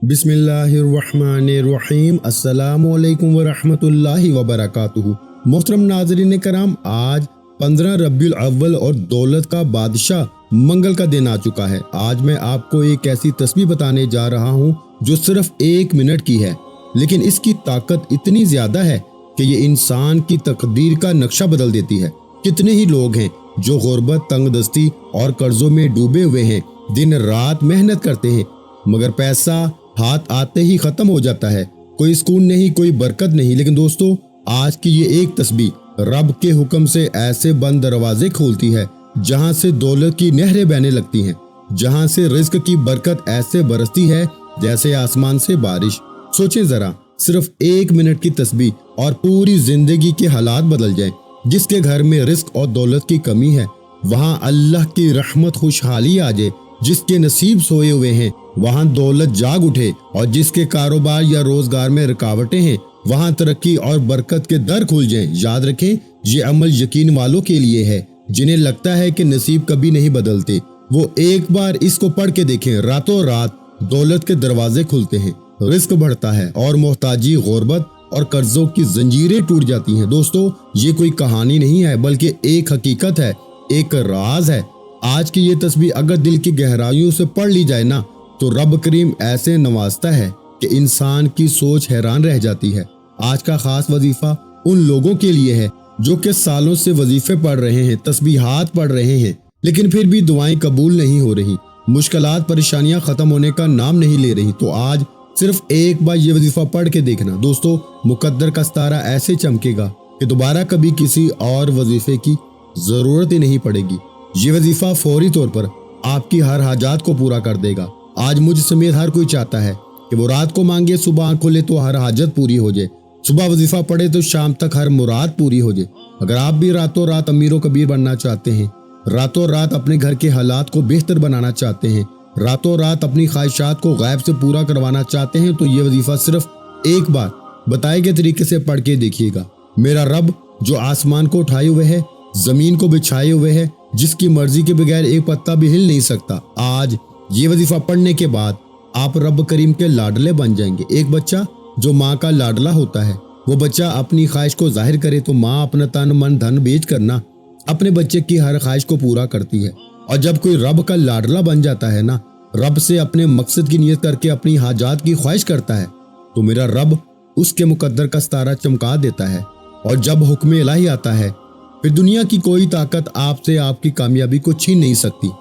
बिस्मिल्लाहिर्रहमानिर्रहीम। अस्सलामु अलैकुम वरहमतुल्लाहि वबरकातुहू। मोहतरम नाज़रीन कराम, आज 15 रबीउल अव्वल और दौलत का बादशाह मंगल का दिन आ चुका है। आज मैं आपको एक ऐसी तस्बीह बताने जा रहा हूँ जो सिर्फ 1 मिनट की है, लेकिन इसकी ताकत इतनी ज्यादा है कि ये इंसान की तकदीर का नक्शा बदल देती है। कितने ही लोग हैं जो गुर्बत, तंगदस्ती और कर्जों में डूबे हुए हैं, दिन रात मेहनत करते हैं, मगर पैसा हाथ आते ही खत्म हो जाता है। कोई सुकून नहीं, कोई बरकत नहीं। लेकिन दोस्तों, आज की ये एक तस्बीह रब के हुक्म से ऐसे बंद दरवाजे खोलती है जहां से दौलत की नहरें बहने लगती हैं, जहां से रिस्क की बरकत ऐसे बरसती है जैसे आसमान से बारिश। सोचें जरा, सिर्फ 1 मिनट की तस्बीह और पूरी जिंदगी के हालात बदल जाएं। जिसके घर में रिस्क और दौलत की कमी है, वहां अल्लाह की रहमत खुशहाली आ जाए। जिसके नसीब सोए हुए हैं, वहां दौलत जाग उठे, और जिसके कारोबार या रोजगार में रुकावटें हैं, वहां तरक्की और बरकत के दर खुल जाएं। याद रखें, ये अमल यकीन वालों के लिए है जिन्हें लगता है कि नसीब कभी नहीं बदलते। वो एक बार इसको पढ़ के देखें, रातों रात दौलत के दरवाजे खुलते हैं, रिस्क बढ़ता है और मोहताजी, गुर्बत और कर्जों की जंजीरें टूट जाती हैं। दोस्तों, ये कोई कहानी नहीं है, बल्कि एक हकीकत है, एक राज है। आज की ये तस्बीह अगर दिल की गहराइयों से पढ़ ली जाए ना, तो रब करीम ऐसे नवाजता है कि इंसान की सोच हैरान रह जाती है। आज का खास वजीफा उन लोगों के लिए है जो कि सालों से वजीफे पढ़ रहे हैं, तस्बीहात पढ़ रहे हैं, लेकिन फिर भी दुआएं कबूल नहीं हो रही, मुश्किलात, परेशानियां खत्म होने का नाम नहीं ले रही। तो आज सिर्फ एक बार ये वजीफा पढ़ के देखना दोस्तों, मुकद्दर का सितारा ऐसे चमकेगा कि दोबारा कभी किसी और वजीफे की जरूरत ही नहीं पड़ेगी। ये वजीफा फौरी तौर पर आपकी हर हाजात को पूरा कर देगा। आज मुझ समेत हर कोई चाहता है कि वो रात को मांगे, सुबह आँख खोले तो हर हाजत पूरी हो जाए, सुबह वजीफा पढ़े तो शाम तक हर मुराद पूरी हो जाए। अगर आप भी रातों रात अमीरों कबीर बनना चाहते हैं, रातों रात अपने घर के हालात को बेहतर बनाना चाहते हैं, रातों रात अपनी ख्वाहिशात को गैब से पूरा करवाना चाहते हैं, तो ये वजीफा सिर्फ एक बार बताए गए तरीके से पढ़ के देखिएगा। मेरा रब जो आसमान को उठाए हुए है, जमीन को बिछाए हुए है, जिसकी मर्जी के बगैर एक पत्ता भी हिल नहीं सकता, आज ये वजीफा पढ़ने के बाद आप रब करीम के लाडले बन जाएंगे। एक बच्चा जो माँ का लाडला होता है, वो बच्चा अपनी ख्वाहिश को जाहिर करे तो माँ अपना तन मन धन बेच करना अपने बच्चे की हर ख्वाहिश को पूरा करती है। और जब कोई रब का लाडला बन जाता है ना, रब से अपने मकसद की नियत करके अपनी हाजात की ख्वाहिश करता है, तो मेरा रब उसके मुकद्दर का सितारा चमका देता है। और जब हुक्म इलाही आता है, फिर दुनिया की कोई ताकत आपसे आपकी कामयाबी को छीन नहीं सकती।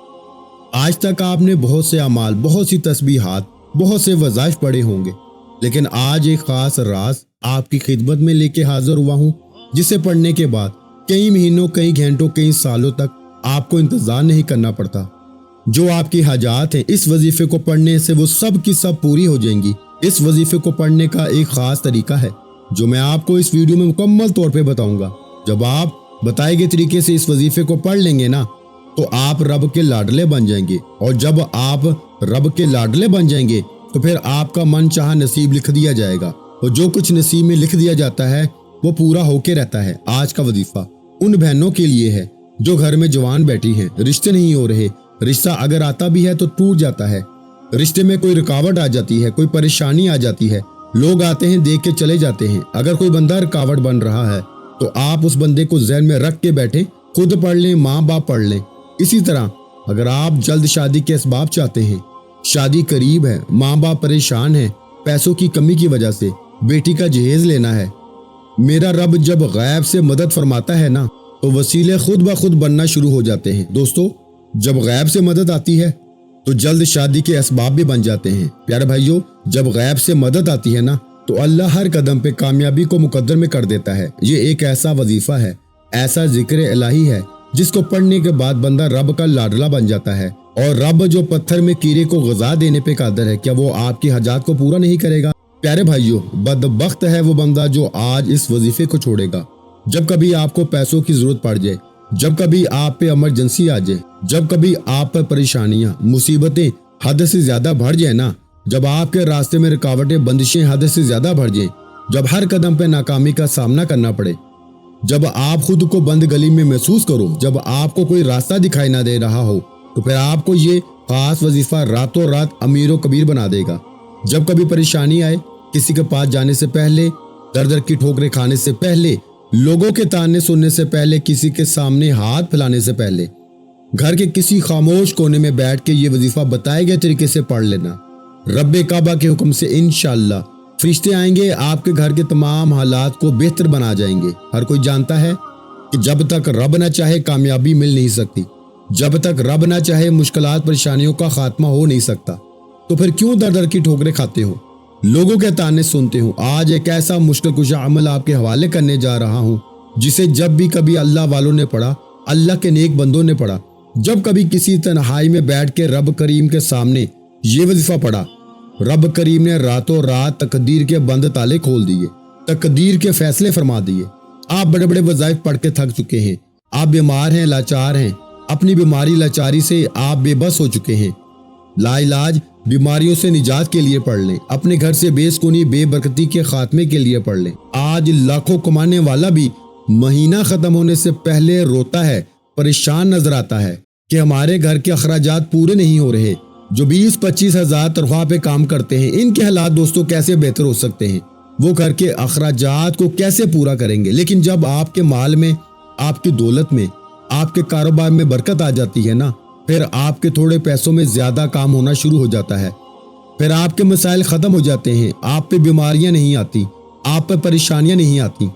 आज तक आपने बहुत से अमाल, बहुत सी तस्बीहात, बहुत से वज़ाइफ पढ़े होंगे, लेकिन आज एक खास राज आपकी खिदमत में लेके हाजिर हुआ हूँ, जिसे पढ़ने के बाद कई महीनों, कई घंटों, कई सालों तक आपको इंतजार नहीं करना पड़ता। जो आपकी हाजात हैं, इस वजीफे को पढ़ने से वो सब की सब पूरी हो जाएंगी। इस वजीफे को पढ़ने का एक खास तरीका है जो मैं आपको इस वीडियो में मुकम्मल तौर पे बताऊंगा। जब आप बताए गए तरीके से इस वजीफे को पढ़ लेंगे ना, तो आप रब के लाडले बन जाएंगे। और जब आप रब के लाडले बन जाएंगे तो फिर आपका मन चाहा नसीब लिख दिया जाएगा, और जो कुछ नसीब में लिख दिया जाता है वो पूरा होके रहता है। आज का वजीफा उन बहनों के लिए है जो घर में जवान बैठी हैं, रिश्ते नहीं हो रहे, रिश्ता अगर आता भी है तो टूट जाता है, रिश्ते में कोई रुकावट आ जाती है, कोई परेशानी आ जाती है, लोग आते हैं, देख के चले जाते हैं। अगर कोई बंदा रुकावट बन रहा है तो आप उस बंदे को ज़हन में रख के बैठे, खुद पढ़ लें, माँ बाप पढ़ लें। इसी तरह अगर आप जल्द शादी के असबाब चाहते हैं, शादी करीब है, माँ बाप परेशान हैं, पैसों की कमी की वजह से बेटी का जहेज लेना है, मेरा रब जब गैब से मदद फरमाता है ना, तो वसीले खुद ब खुद बनना शुरू हो जाते हैं। दोस्तों, जब गैब से मदद आती है तो जल्द शादी के असबाब भी बन जाते हैं। प्यारे भाइयों, जब गैब से मदद आती है ना, तो अल्लाह हर कदम पे कामयाबी को मुकद्दर में कर देता है। ये एक ऐसा वजीफा है, ऐसा जिक्र इलाही है, जिसको पढ़ने के बाद बंदा रब का लाडला बन जाता है। और रब जो पत्थर में कीड़े को ग़िज़ा देने पे कादिर है, क्या वो आपकी हाजात को पूरा नहीं करेगा? प्यारे भाइयों, बदबख्त है वो बंदा जो आज इस वजीफे को छोड़ेगा। जब कभी आपको पैसों की जरूरत पड़ जाए, जब कभी आप पे इमरजेंसी आ जाए, जब कभी आप पर परेशानियां, मुसीबतें हद से ज्यादा बढ़ जाए ना, जब आपके रास्ते में रुकावटें, बंदिशें हद से ज्यादा बढ़ जाए, जब हर कदम पे नाकामी का सामना करना पड़े, जब आप खुद को बंद गली में महसूस करो, जब आपको कोई रास्ता दिखाई ना दे रहा हो, तो फिर आपको ये खास वजीफा रातों रात अमीरों कबीर बना देगा। जब कभी परेशानी आए, किसी के पास जाने से पहले, दर दर की ठोकरें खाने से पहले, लोगों के ताने सुनने से पहले, किसी के सामने हाथ फैलाने से पहले, घर के किसी खामोश कोने में बैठ के ये वजीफा बताए गए तरीके से पढ़ लेना। रब्बे काबा के हुक्म से इंशाअल्लाह फरिश्ते आएंगे, आपके घर के तमाम हालात को बेहतर बना जाएंगे। हर कोई जानता है कि जब तक रब न चाहे कामयाबी मिल नहीं सकती, जब तक रब न चाहे मुश्किलात परेशानियों का खात्मा हो नहीं सकता। तो फिर क्यों दर दर की ठोकरें खाते हो, लोगों के ताने सुनते हो। आज एक ऐसा मुश्किल कुशा अमल आपके हवाले करने जा रहा हूँ जिसे जब भी कभी अल्लाह वालों ने पढ़ा, अल्लाह के नेक बंदों ने पढ़ा, जब कभी किसी तन्हाई में बैठ के रब करीम के सामने ये वजीफा पढ़ा, रब करीम ने रातों रात तकदीर के बंद ताले खोल दिए, तकदीर के फैसले फरमा दिए। आप बड़े बड़े वज़ाइफ पढ़ के थक चुके हैं, आप बीमार हैं, लाचार हैं, अपनी बीमारी लाचारी से आप बेबस हो चुके हैं। लाइलाज बीमारियों से निजात के लिए पढ़ लें, अपने घर से बेसुनी बेबरकती के खात्मे के लिए पढ़ लें। आज लाखों कमाने वाला भी महीना खत्म होने से पहले रोता है, परेशान नजर आता है कि हमारे घर के अखराजात पूरे नहीं हो रहे। जो 20-25 हज़ार तनख्वाह पे काम करते हैं, इनके हालात दोस्तों कैसे बेहतर हो सकते हैं, वो घर के अखराजात को कैसे पूरा करेंगे। लेकिन जब आपके माल में, आपकी दौलत में, आपके कारोबार में बरकत आ जाती है ना, फिर आपके थोड़े पैसों में ज्यादा काम होना शुरू हो जाता है, फिर आपके मसाइल खत्म हो जाते हैं, आप पे बीमारियां नहीं आती, आप पे परेशानियां नहीं आती,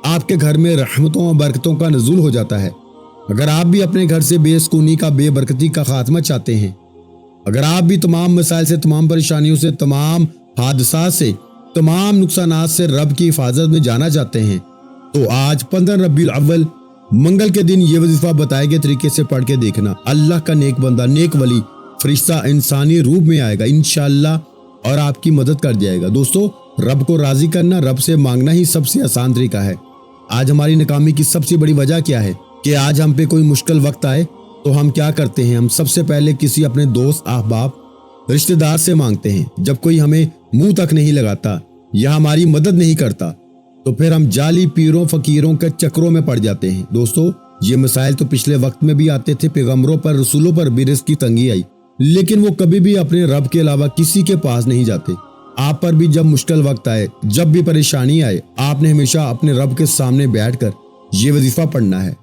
आपके घर में रहमतों और बरकतों का नज़ूल हो जाता है। अगर आप भी अपने घर से बेसुकूनी का, बेबरकती का खात्मा चाहते हैं, अगर आप भी तमाम मसाइल से, तमाम परेशानियों से, तमाम हादसा से, तमाम नुकसानात से रब की हिफाजत में जाना चाहते हैं, तो आज 15 रबीउल अव्वल मंगल के दिन ये वजीफा बताए गए तरीके से पढ़ के देखना। अल्लाह का नेक बंदा, नेक वली, फरिश्ता इंसानी रूप में आएगा इंशाअल्लाह और आपकी मदद कर जाएगा। दोस्तों, रब को राजी करना, रब से मांगना ही सबसे आसान तरीका है। आज हमारी नाकामी की सबसे बड़ी वजह क्या है कि आज हम पे कोई मुश्किल वक्त आए तो हम क्या करते हैं, हम सबसे पहले किसी अपने दोस्त, अहबाब, रिश्तेदार से मांगते हैं। जब कोई हमें मुंह तक नहीं लगाता या हमारी मदद नहीं करता तो फिर हम जाली पीरों फकीरों के चक्रों में पड़ जाते हैं। दोस्तों, ये मसाइल तो पिछले वक्त में भी आते थे, पैगंबरों पर, रसूलों पर भी रिज़्क़ की तंगी आई, लेकिन वो कभी भी अपने रब के अलावा किसी के पास नहीं जाते। आप पर भी जब मुश्किल वक्त आए, जब भी परेशानी आए, आपने हमेशा अपने रब के सामने बैठकर ये वजीफा पढ़ना है।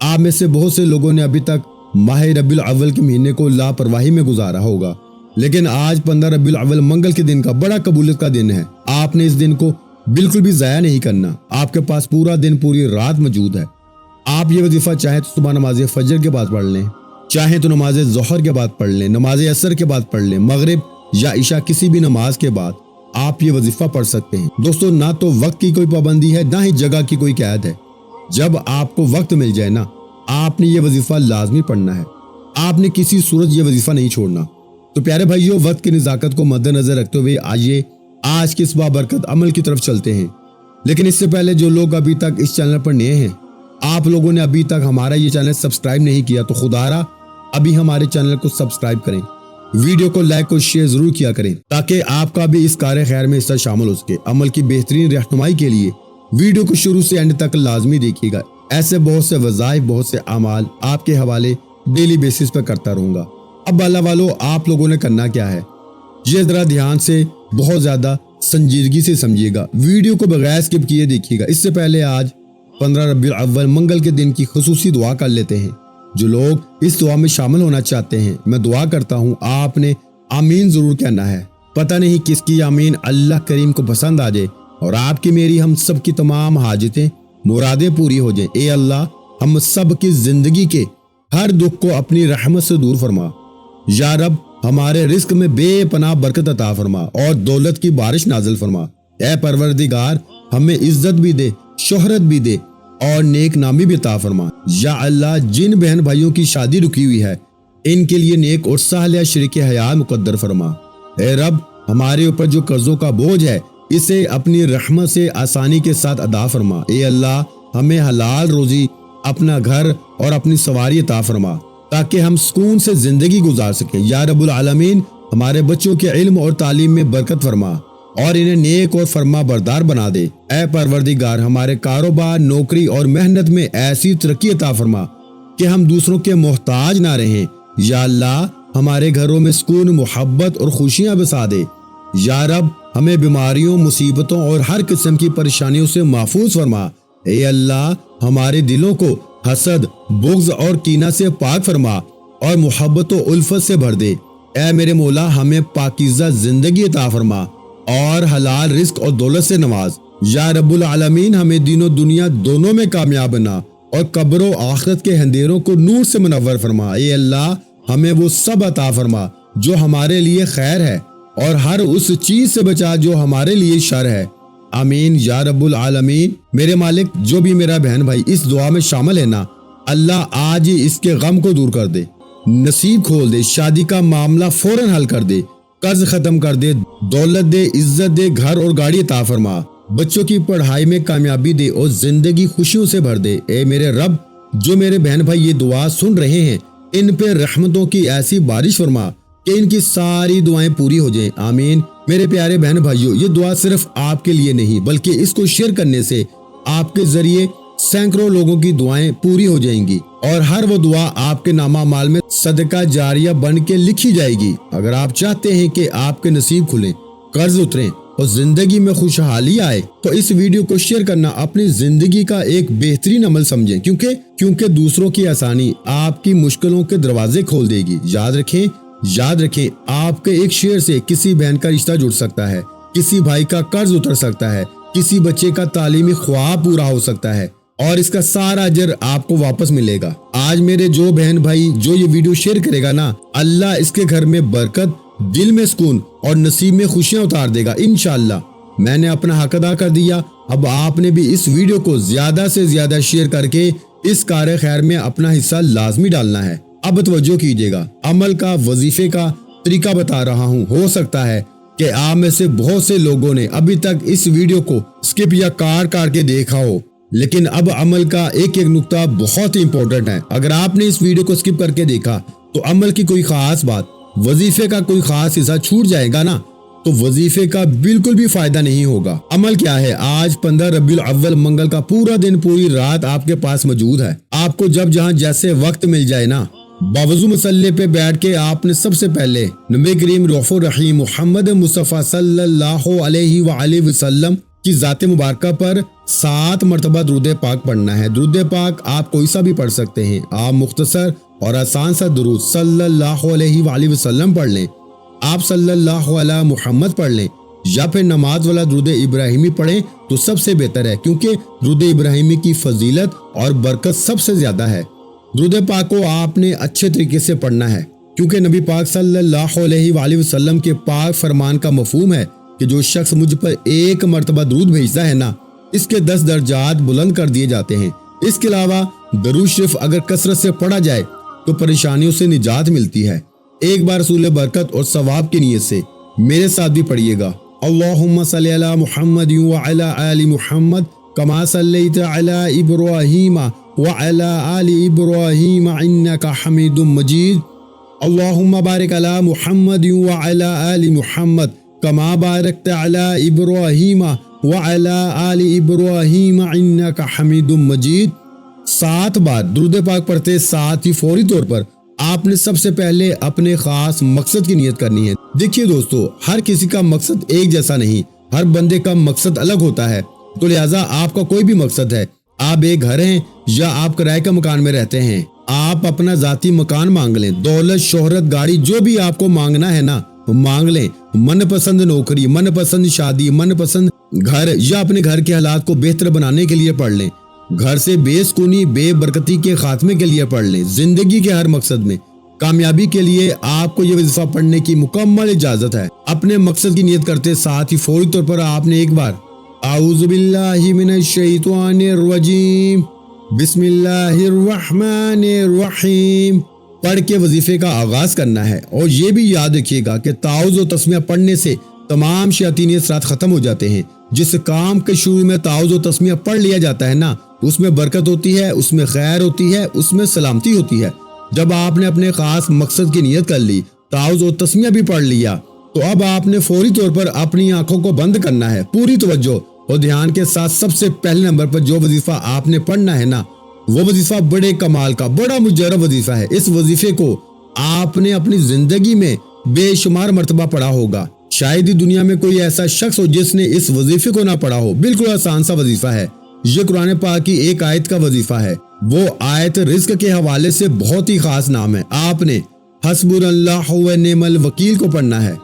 आप में से बहुत से लोगों ने अभी तक माह रबीउल अव्वल के महीने को लापरवाही में गुजारा होगा, लेकिन आज 15 रबीउल अव्वल मंगल के दिन का बड़ा कबूलियत का दिन है। आपने इस दिन को बिल्कुल भी ज़ाया नहीं करना। आपके पास पूरा दिन, पूरी रात मौजूद है। आप ये वजीफा चाहे तो सुबह नमाज फजर के बाद पढ़ लें, चाहे तो नमाज ज़ोहर के बाद पढ़ लें, नमाज असर के बाद पढ़ लें, मगरिब या इशा किसी भी नमाज के बाद आप ये वजीफा पढ़ सकते हैं। दोस्तों, ना तो वक्त की कोई पाबंदी है, ना ही जगह की कोई कैद है। जब आपको वक्त मिल जाए ना, आपने ये वजीफा लाजमी पढ़ना है। आपने किसी सूरत ये वजीफा नहीं छोड़ना। तो प्यारे भाइयों, वक्त की नज़ाकत को मद्देनजर रखते हुए आइए आज के इस बाबरकत अमल की तरफ चलते हैं। लेकिन इससे पहले जो लोग अभी तक इस चैनल पर नए हैं, आप लोगों ने अभी तक हमारा ये चैनल सब्सक्राइब नहीं किया तो खुदारा अभी हमारे चैनल को सब्सक्राइब करें, वीडियो को लाइक और शेयर जरूर किया करें ताकि आपका भी इस कार्य खैर में हिस्सा शामिल हो सके। अमल की बेहतरीन रहनुमाई के लिए वीडियो को शुरू से एंड तक लाजमी देखिएगा। ऐसे बहुत से वज़ाइफ, बहुत से अमाल आपके हवाले डेली बेसिस पर करता रहूंगा। अब अल्लाह वालों, आप लोगों ने करना क्या है, ये जरा ध्यान से, बहुत ज्यादा संजीदगी से समझिएगा, वीडियो को बगैर स्किप किए देखिएगा। इससे पहले आज 15 रबीउल अव्वल मंगल के दिन की खुसूसी दुआ कर लेते हैं। जो लोग इस दुआ में शामिल होना चाहते हैं, मैं दुआ करता हूँ आपने आमीन जरूर कहना है। पता नहीं किसकी आमीन अल्लाह करीम को पसंद आ जाए और आपकी, मेरी, हम सब की तमाम हाजतें, मुरादें पूरी हो जाए। ए अल्लाह, हम सब की जिंदगी के हर दुख को अपनी रहमत से दूर फरमा। या रब, हमारे रिस्क में बेपनाह बरकत अता फरमा और दौलत की बारिश नाजिल फरमा। ए परवरदिगार, हमें इज्जत भी दे, शोहरत भी दे और नेक नामी भी अता फरमा। या अल्लाह, जिन बहन भाइयों की शादी रुकी हुई है, इनके लिए नेक और साल या शरीक हयात मुकद्दर फरमा। ए रब, हमारे ऊपर जो कर्जों का बोझ है, इसे अपनी रहमत से आसानी के साथ अदा फरमा। ए अल्लाह, हमें हलाल रोजी, अपना घर और अपनी सवारी अता फरमा ताकि हम सुकून से जिंदगी गुजार सकें। या रब्बुल आलमीन, हमारे बच्चों के इल्म और तालीम में बरकत फरमा और इन्हें नेक और फरमा बरदार बना दे। ऐ परवरदिगार, हमारे कारोबार, नौकरी और मेहनत में ऐसी तरक्की अता फरमा कि हम दूसरों के मोहताज ना रहें। या अल्लाह, हमारे घरों में सुकून, मोहब्बत और खुशियां बसा दे। یا رب ہمیں بیماریوں، مصیبتوں اور ہر قسم کی پریشانیوں سے محفوظ فرما۔ اے اللہ ہمارے دلوں کو حسد، بغض اور کینہ سے پاک فرما اور محبت و الفت سے بھر دے۔ اے میرے مولا ہمیں پاکیزہ زندگی عطا فرما اور حلال رزق اور دولت سے نواز۔ یا رب العالمین ہمیں دین و دنیا دونوں میں کامیاب بنا اور قبر و آخرت کے اندھیروں کو نور سے منور فرما۔ اے اللہ ہمیں وہ سب عطا فرما جو ہمارے لیے خیر ہے اور ہر اس چیز سے بچا جو ہمارے لیے شر ہے۔ آمین یا رب العالمین۔ میرے مالک جو بھی میرا بہن بھائی اس دعا میں شامل ہے نا، اللہ آج ہی اس کے غم کو دور کر دے، نصیب کھول دے، شادی کا معاملہ فوراً حل کر دے، قرض ختم کر دے، دولت دے، عزت دے، گھر اور گاڑی عطا فرما، بچوں کی پڑھائی میں کامیابی دے اور زندگی خوشیوں سے بھر دے۔ اے میرے رب جو میرے بہن بھائی یہ دعا سن رہے ہیں ان پہ رحمتوں کی ایسی بارش فرما کہ ان کی ساری دعائیں پوری ہو جائیں۔ آمین۔ میرے پیارے بہن بھائیوں، یہ دعا صرف آپ کے لیے نہیں بلکہ اس کو شیئر کرنے سے آپ کے ذریعے سینکڑوں لوگوں کی دعائیں پوری ہو جائیں گی اور ہر وہ دعا آپ کے نامہ مال میں صدقہ جاریہ بن کے لکھی جائے گی۔ اگر آپ چاہتے ہیں کہ آپ کے نصیب کھلیں، قرض اتریں اور زندگی میں خوشحالی آئے تو اس ویڈیو کو شیئر کرنا اپنی زندگی کا ایک بہترین عمل سمجھیں، کیونکہ دوسروں کی آسانی آپ کی مشکلوں کے دروازے کھول دے گی۔ یاد رکھیں آپ کے ایک شیئر سے کسی بہن کا رشتہ جڑ سکتا ہے، کسی بھائی کا قرض اتر سکتا ہے، کسی بچے کا تعلیمی خواب پورا ہو سکتا ہے اور اس کا سارا اجر آپ کو واپس ملے گا۔ آج میرے جو بہن بھائی جو یہ ویڈیو شیئر کرے گا نا، اللہ اس کے گھر میں برکت، دل میں سکون اور نصیب میں خوشیاں اتار دے گا انشاءاللہ۔ میں نے اپنا حق ادا کر دیا، اب آپ نے بھی اس ویڈیو کو زیادہ سے زیادہ شیئر کر کے اس کار خیر میں اپنا حصہ لازمی ڈالنا ہے۔ اب توجہ کیجیے گا، عمل کا، وظیفے کا طریقہ بتا رہا ہوں۔ ہو سکتا ہے کہ آپ میں سے بہت سے لوگوں نے ابھی تک اس ویڈیو کو سکپ یا کاٹ کے دیکھا ہو، لیکن اب عمل کا ایک نقطہ بہت ہی امپورٹنٹ ہے۔ اگر آپ نے اس ویڈیو کو سکپ کر کے دیکھا تو عمل کی کوئی خاص بات، وظیفے کا کوئی خاص حصہ چھوٹ جائے گا نا، تو وظیفے کا بالکل بھی فائدہ نہیں ہوگا۔ عمل کیا ہے؟ آج 15 ربیع الاول منگل کا پورا دن، پوری رات آپ کے پاس موجود ہے۔ آپ کو جب جہاں جیسے وقت مل جائے نا، باوضو مسلح پہ بیٹھ کے آپ نے سب سے پہلے نبی کریم رؤوف الرحیم محمد مصطفیٰ صلی اللہ علیہ وآلہ وسلم کی ذات مبارکہ پر 7 مرتبہ درود پاک پڑھنا ہے۔ درود پاک آپ کوئی سا بھی پڑھ سکتے ہیں، آپ مختصر اور آسان سا درود صلی اللہ علیہ وآلہ وسلم پڑھ لیں، آپ صلی اللہ علیہ محمد پڑھ لیں، یا پھر نماز والا درود ابراہیمی پڑھیں تو سب سے بہتر ہے، کیونکہ درود ابراہیمی کی فضیلت اور برکت سب سے زیادہ ہے۔ درود پاک کو آپ نے اچھے طریقے سے پڑھنا ہے، کیونکہ نبی پاک صلی اللہ علیہ وآلہ وسلم کے پاک فرمان کا مفہوم ہے کہ جو شخص مجھ پر 1 مرتبہ درود بھیجتا ہے نا، اس کے 10 درجات بلند کر دیے جاتے ہیں۔ اس کے علاوہ درود شریف اگر کثرت سے پڑھا جائے تو پریشانیوں سے نجات ملتی ہے۔ ایک بار رسول برکت اور ثواب کی نیت سے میرے ساتھ بھی پڑھیے گا، اللہم صلی علی محمد وعلی آل محمد کما صلیت علی ابراہیم وعلی آل ابراہیم انک حمید مجید، اللہم بارک علی محمد وعلی آل محمد کما بارکت علی ابراہیم وعلی آل ابراہیم انک حمید مجید۔ 7 بار درود پاک پڑھتے ساتھ ہی فوری طور پر آپ نے سب سے پہلے اپنے خاص مقصد کی نیت کرنی ہے۔ دیکھیے دوستو، ہر کسی کا مقصد ایک جیسا نہیں، ہر بندے کا مقصد الگ ہوتا ہے، تو لہٰذا آپ کا کوئی بھی مقصد ہے، آپ ایک گھر ہیں یا آپ کرائے کا مکان میں رہتے ہیں، آپ اپنا ذاتی مکان مانگ لیں، دولت، شہرت، گاڑی، جو بھی آپ کو مانگنا ہے نا مانگ لیں، من پسند نوکری، من پسند شادی، من پسند گھر، یا اپنے گھر کے حالات کو بہتر بنانے کے لیے پڑھ لیں، گھر سے بے سکونی، بے برکتی کے خاتمے کے لیے پڑھ لیں، زندگی کے ہر مقصد میں کامیابی کے لیے آپ کو یہ وظیفہ پڑھنے کی مکمل اجازت ہے۔ اپنے مقصد کی نیت کرتے ساتھ ہی فوری طور پر آپ نے ایک بار اعوذ باللہ من الشیطان الرجیم بسم اللہ الرحمن الرحیم پڑھ کے وظیفے کا آغاز کرنا ہے۔ اور یہ بھی یاد رکھیے گا کہ تعوذ و تسمیہ پڑھنے سے تمام شیاطینی اثرات ختم ہو جاتے ہیں۔ جس کام کے شروع میں تعوذ و تسمیہ پڑھ لیا جاتا ہے نا، اس میں برکت ہوتی ہے، اس میں خیر ہوتی ہے، اس میں سلامتی ہوتی ہے۔ جب آپ نے اپنے خاص مقصد کی نیت کر لی، تعوذ و تسمیہ بھی پڑھ لیا، تو اب آپ نے فوری طور پر اپنی آنکھوں کو بند کرنا ہے، پوری توجہ اور دھیان کے ساتھ سب سے پہلے نمبر پر جو وظیفہ آپ نے پڑھنا ہے نا، وہ وظیفہ بڑے کمال کا، بڑا مجرب وظیفہ ہے۔ اس وظیفے کو آپ نے اپنی زندگی میں بے شمار مرتبہ پڑھا ہوگا، शायद ही दुनिया में कोई ऐसा शख्स हो जिसने इस वजीफे को ना पढ़ा हो। बिल्कुल आसान सा वजीफा है। ये कुरान पाक की एक आयत का वजीफा है। वो आयत रिज्क के हवाले से बहुत ही खास नाम है। आपने हस्बुनल्लाहु व निअमल वकील को पढ़ना है।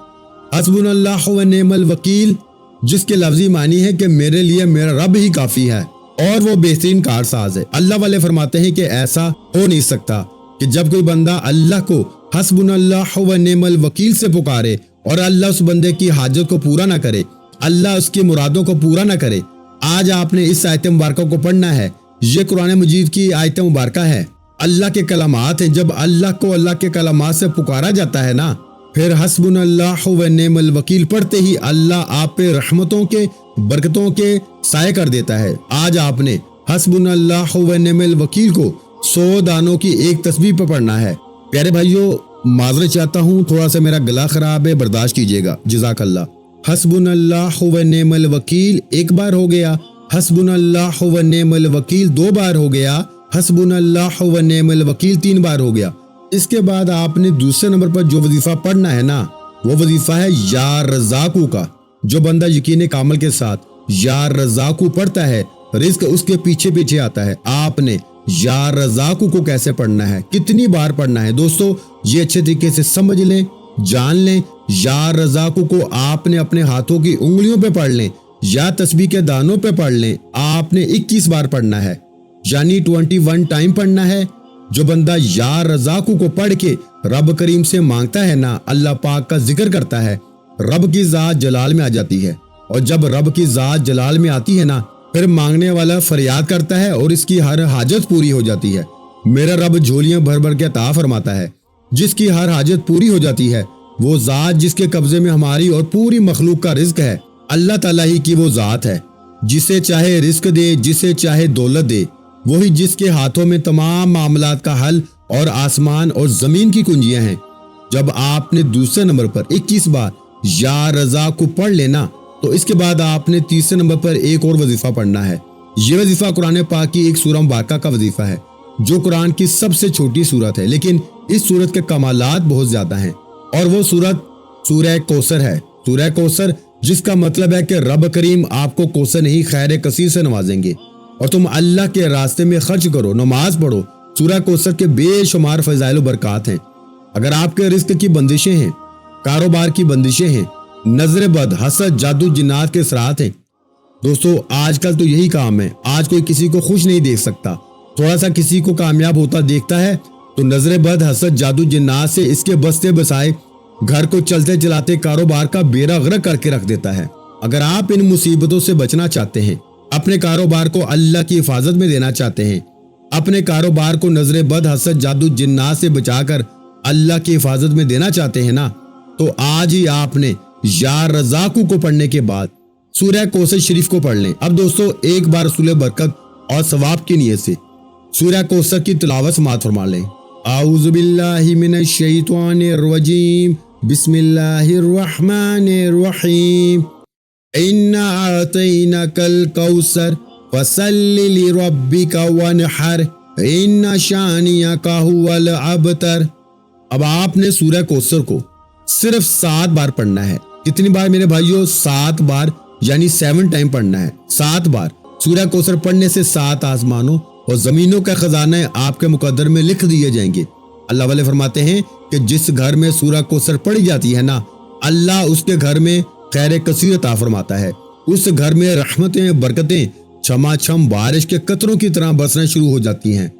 हस्बुनल्लाहु व निअमल वकील, जिसके लफ्जी मानी है कि मेरे लिए मेरा रब ही काफी है और वो बेहतरीन कारसाज है। अल्लाह वाले फरमाते हैं कि ऐसा हो नहीं सकता कि जब कोई बंदा अल्लाह को हस्बुनल्लाहु व निअमल वकील से पुकारे और अल्लाह उस बंदे की हाजत को पूरा ना करे, अल्लाह उसकी मुरादों को पूरा ना करे। आज आपने इस आयत मुबारक को पढ़ना है। ये कुरान मजीद की आयत मुबारक है, अल्लाह के कलामात हैं। जब अल्लाह को अल्लाह के कलामात से पुकारा जाता है ना, फिर हस्बुनल्लाहु व निअमल वकील पढ़ते ही अल्लाह आप पे रहमतों के बरकतों के साए कर देता है। आज आपने हस्बुनल्लाहु व निअमल वकील को 100 दानों की एक तस्बीह पे पढ़ना है। प्यारे भाइयों, माजरत चाहता हूँ, थोड़ा सा मेरा गला खराब है, बर्दाश्त कीजिएगा। जज़ाकल्लाह। हस्बुनल्लाहु व निअमल वकील एक बार हो गया, हस्बुनल्लाहु व निअमल वकील 2 बार हो गया, हस्बुनल्लाहु व निअमल वकील 3 बार हो गया। इसके बाद आपने दूसरे नंबर पर जो वजीफा पढ़ना है ना, वो वजीफा है या रज़ाकू का। जो बंदा यकीन कामल के साथ या रज़ाकू पढ़ता है, रिज्क उसके पीछे पीछे आता है। आपने या रज़ाकू को कैसे पढ़ना है, कितनी बार पढ़ना है, दोस्तों ये अच्छे तरीके से समझ लें, जान लें। या रज़ाकू को आपने अपने हाथों की उंगलियों पे पढ़ लें या तस्बीह के दानों पे पढ़ लें। आपने 21 बार पढ़ना है, यानी 21 टाइम पढ़ना है। जो बंदा या रज़ाकू को पढ़ के रब करीम से मांगता है ना, अल्लाह पाक का जिक्र करता है, रब की जात जलाल में आ जाती है। और जब रब की जात जलाल में आती है ना, फिर मांगने वाला फरियाद करता है और इसकी हर हाजत पूरी हो जाती है। मेरा रब झोलियां भर भर के अता फरमाता है। जिसकी हर हाजत पूरी हो जाती है, वो जात जिसके कब्जे में हमारी और पूरी मखलूक का रिज्क है, अल्लाह ताला ही की वो जात है। जिसे चाहे रिज्क दे, जिसे चाहे दौलत दे, वही जिसके हाथों में तमाम मामलात का हल और आसमान और जमीन की कुंजियां हैं। जब आपने दूसरे नंबर पर 21 बार या रज़ा को पढ़ लेना, तो इसके बाद आपने तीसरे नंबर पर एक और वजीफा पढ़ना है। ये वजीफा कुरान पाक की एक सूरह मुबारका का वजीफा है, जो कुरान की सबसे छोटी सूरत है, लेकिन इस सूरत के कमालात बहुत ज्यादा हैं। और वो सूरत सूरह कौसर है। सूरह कौसर, जिसका मतलब है कि रब करीम आपको कौसर नहीं खैर कसीर से नवाजेंगे और तुम अल्लाह के रास्ते में खर्च करो, नमाज पढ़ो। सूरह कौसर के बेशुमार फजाइल बरकत हैं। अगर आपके रिस्क की बंदिशें हैं, कारोबार की बंदिशें हैं, नजर बद, हसद, जादू, जिन्नात के असरात हैं, दोस्तों आजकल तो यही काम है। आज कोई किसी को खुश नहीं देख सकता। थोड़ा सा किसी को कामयाब होता देखता है तो नजर बद, हसद, जादू, जिन्नात से इसके बसते बसाए घर को चलते चलाते कारोबार का बेड़ा गर्क करके रख देता है। अगर आप इन मुसीबतों से बचना चाहते हैं, अपने कारोबार को अल्लाह की हिफाजत में देना चाहते हैं, अपने कारोबार को नजर बद, हसद, जादू, जिन्नात से बचाकर अल्लाह की हिफाजत में देना चाहते हैं ना, तो आज ही आपने या रज़ाकू को पढ़ने के बाद सूरह कौसर शरीफ को पढ़ लें। अब दोस्तों एक बार रसूल बरकत और सवाब की नियत से सूरह कौसर की तिलावत समाअत फरमा लें। आऊज़ु बिल्लाहि मिनश शैतानिर रजीम, बिस्मिल्लाहिर रहमानिर रहीम, इन्ना अतैनाकल कौसर फसल्लि लिरब्बिका वनहर, इन्ना शानियका हुवल अबतर। अब आपने सूरह कौसर को सिर्फ 7 बार पढ़ना है। कितनी बार मेरे भाइयों? 7 बार, यानी 7 टाइम पढ़ना है। 7 बार। सूरह कौसर पढ़ने से 7 आसमानों और जमीनों का खजाना आपके मुकद्दर में लिख दिए जाएंगे। अल्लाह वाले फरमाते हैं कि जिस घर में सूरह कौसर पढ़ी जाती है ना, अल्लाह उसके घर में खैर कसीर अता फरमाता है। उस घर में रहमतें, बरकतें छमाछम बारिश के कतरों की तरह बरसना शुरू हो जाती हैं।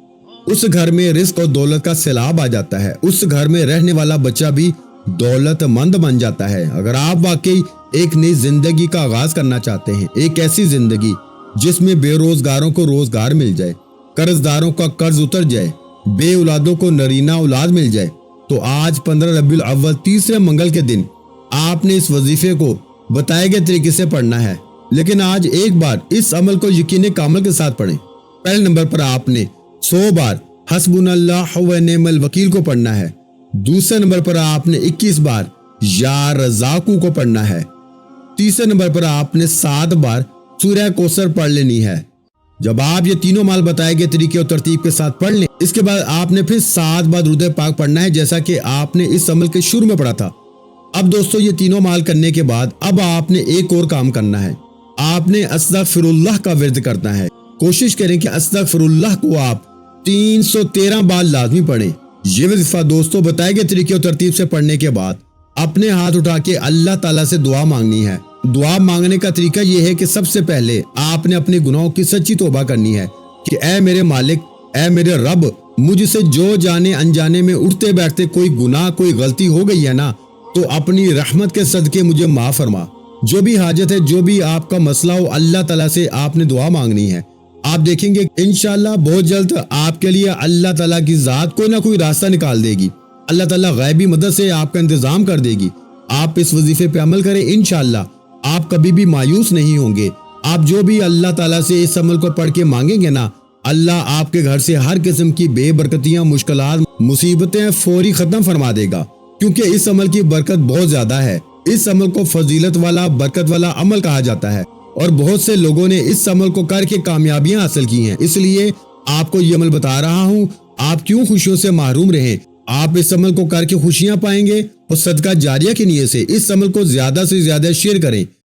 उस घर में रिस्क और दौलत का सैलाब आ जाता है। उस घर में रहने वाला बच्चा भी दौलतमंद बन जाता है। अगर आप वाकई एक नई जिंदगी का आगाज करना चाहते हैं, एक ऐसी जिंदगी जिसमें बेरोजगारों को रोजगार मिल जाए, कर्जदारों का कर्ज उतर जाए, बे औलादों को नरीना औलाद मिल जाए, तो आज 15 रबीउल अव्वल तीसरे मंगल के दिन आपने इस वजीफे को बताए गए तरीके से पढ़ना है। लेकिन आज एक बार इस अमल को यकीन कामल के साथ पढ़ें। पहले नंबर पर आपने 100 बार हस्बुनल्लाहु व निअमल वकील को पढ़ना है। दूसरे नंबर पर आपने 21 बार या रज़ाकू को पढ़ना है। तीसरे नंबर पर आपने 7 बार सूरह कौसर पढ़ लेनी है। जब आप ये तीनों माल बताए गए तरीके और तरतीब के साथ पढ़ लें, इसके बाद आपने फिर 7 बार दुरूद पाक पढ़ना है, जैसा कि आपने इस अमल के शुरू में पढ़ा था। اب دوستو یہ تینوں مال کرنے کے بعد اب آپ نے ایک اور کام کرنا ہے، آپ نے استغفراللہ کا ورد کرنا ہے۔ کوشش کریں کہ استغفراللہ کو آپ 313 بار لازمی پڑھیں۔ یہ وظیفہ دوستو بتائے گئے طریقے اور ترتیب سے پڑھنے کے بعد اپنے ہاتھ اٹھا کے اللہ تعالیٰ سے دعا مانگنی ہے۔ دعا مانگنے کا طریقہ یہ ہے کہ سب سے پہلے آپ نے اپنے گناہوں کی سچی توبہ کرنی ہے کہ اے میرے مالک، اے میرے رب، مجھ سے جو جانے انجانے میں اٹھتے بیٹھتے کوئی گناہ کوئی غلطی ہو گئی ہے نا، تو اپنی رحمت کے صدقے مجھے معاف فرما۔ جو بھی حاجت ہے، جو بھی آپ کا مسئلہ ہو، اللہ تعالیٰ سے آپ نے دعا مانگنی ہے۔ آپ دیکھیں گے انشاءاللہ بہت جلد آپ کے لیے اللہ تعالیٰ کی ذات کوئی نہ کوئی راستہ نکال دے گی۔ اللہ تعالیٰ غیبی مدد سے آپ کا انتظام کر دے گی۔ آپ اس وظیفے پہ عمل کریں، انشاءاللہ آپ کبھی بھی مایوس نہیں ہوں گے۔ آپ جو بھی اللہ تعالیٰ سے اس عمل کو پڑھ کے مانگیں گے نا، اللہ آپ کے گھر سے ہر قسم کی بے برکتیاں، مشکلات، مصیبتیں فوری ختم فرما دے گا، کیونکہ اس عمل کی برکت بہت زیادہ ہے۔ اس عمل کو فضیلت والا، برکت والا عمل کہا جاتا ہے، اور بہت سے لوگوں نے اس عمل کو کر کے کامیابیاں حاصل کی ہیں۔ اس لیے آپ کو یہ عمل بتا رہا ہوں، آپ کیوں خوشیوں سے محروم رہیں؟ آپ اس عمل کو کر کے خوشیاں پائیں گے، اور صدقہ جاریہ کی نیت سے اس عمل کو زیادہ سے زیادہ شیئر کریں۔